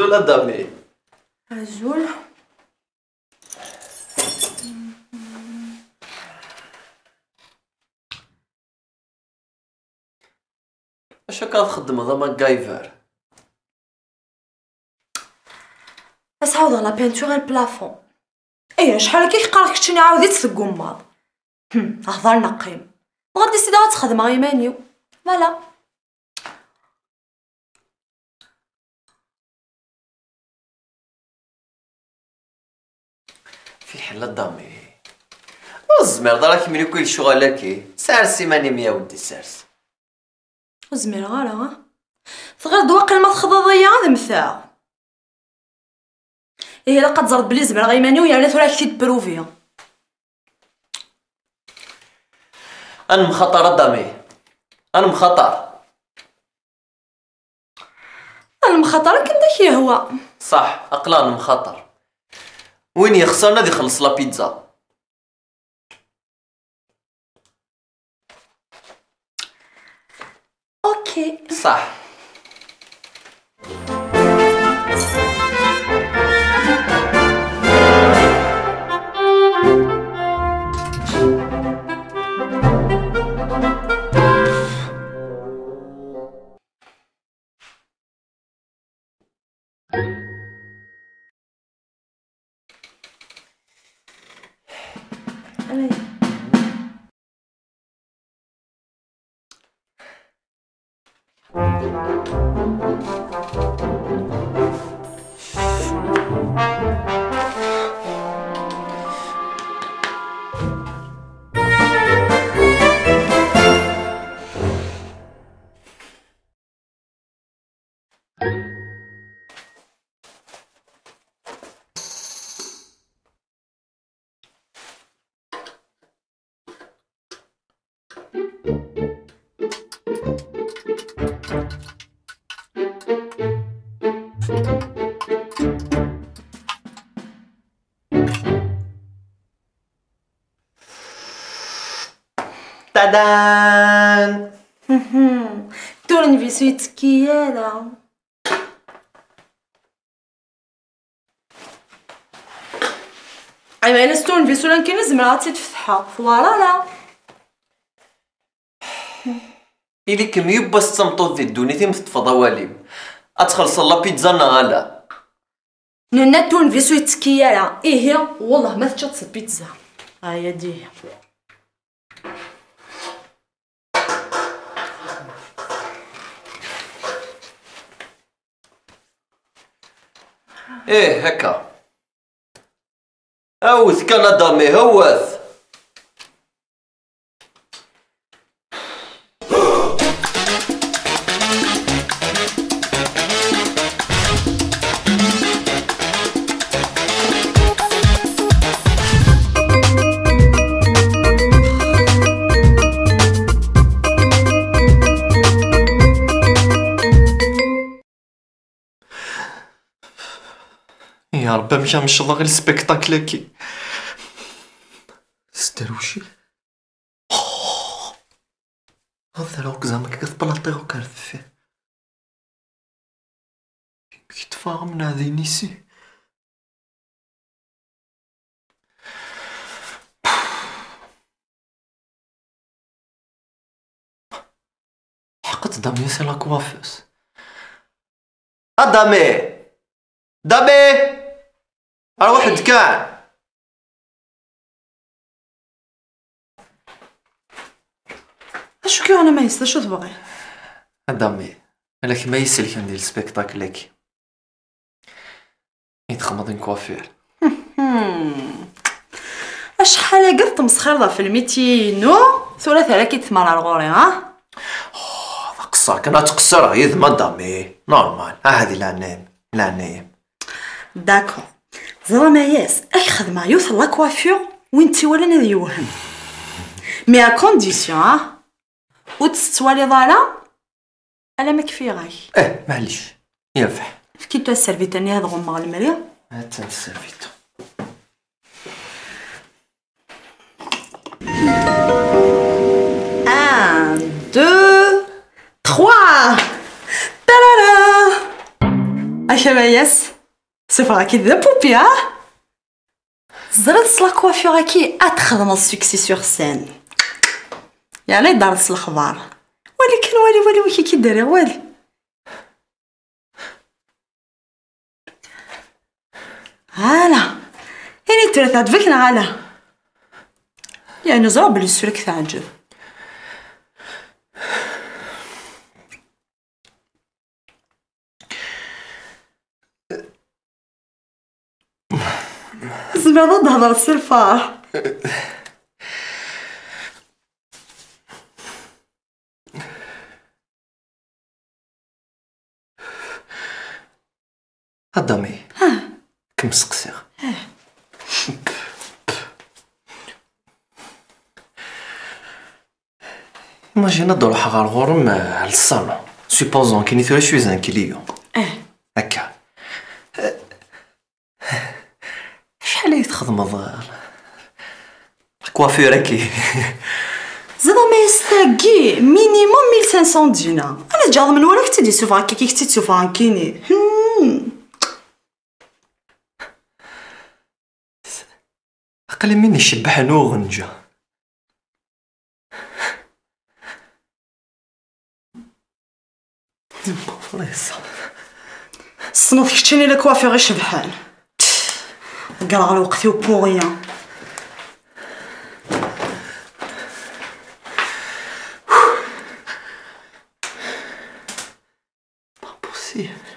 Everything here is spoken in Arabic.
زول دامي زول. اش كتخدم هذا ماكايفر؟ اسعاود لا بينتور البلافون. ايه شحال هكا كيقراك كنتي عاوديت تقماض. هضر نقيم وغادي سيدي غتخدم غير مانيو فوالا. في حل دامي الزمير دراك ملي كل شغالك سارسي ماني ميا ودي سارس وزمير غالا صغير دواقي ما تخضضيا غاد مثاع. ايه لا قد زرد بلي زمير غير مانيو يعني ثورا كتي تبروفيا. انا مخطر دامي انا مخطر. انا مخاطرك داك يهوى صح اقلان مخطر. وين يخسر نادي يخلص لا بيتزا. اوكي صح. تادان تورنفيسو يتكيالا. ايوا الا ستورنفيسو لا كاين زعما غاتي تفتحها فوالا. لا إليك ميوبا استمطوط ذي الدونيتي متفضى واليم أتخلص لا بيتزا نغالا ننا تورنفيسو يتكيالا. ايه هي والله ما تشات البيتزا. هيا دي إيه هكا أوث كان دامي هوث. يا ربي مشى مشى غير السبيكتاكل ستروشي هذا لو زعما كتبلاطي وكارت فيه كيتفاهم من هذه نيسي. حقت دامي سي لا كوافوس. دامي دامي راه واحد كاع. اشو كي انا ما يسلا شو تبغي؟ دامي لك ما يسلك ندير السبيكتاكل هاكي يتخمض كوافير. شحال قلت مسخره في الميتينو ثلاثه على كيتمرر غوري ها. قصر كنا تقصر يذ ما دامي نورمال هادي لا نايم لا نايم. داكو زعما ياس اي خدمه يوصل لا كوافير وانتي ولا نادي يوهم مي ا كونديسيون ها وتستوالي ضالا الا ما كفي غاي. معليش ينفع كي السيرفيت اني هاد غمغ المريا هات السيرفيتو. ان دو تخوا تارارا. اكا ماياس سوفا كي ذا بوبي ها زرت لا كوافيور كي اتخدم السكسي سور سين يعني دارت الاخبار ولكن والي وكي كي داري والي هالا يعني ترى تعجبك نعالا يعني زرب بلي السلك تعجب زعما تهضر السلفة هضمي كم سقسيغ Imagine نروح غار الغرم على الصالون سوبوزون كي نيثوري شوي زان كليون هكا شحال يتخدم الكوافير هكي زعما ما يستاكي مينيموم 1500 دينار انا جا من وراك تدي سوفا كي كنتي تشوفها كيني أقل مني شبح نوغنجا فريصة الصنوف كتشني لا كوافير يشبحان قال على وقتي وبوغيان pas possible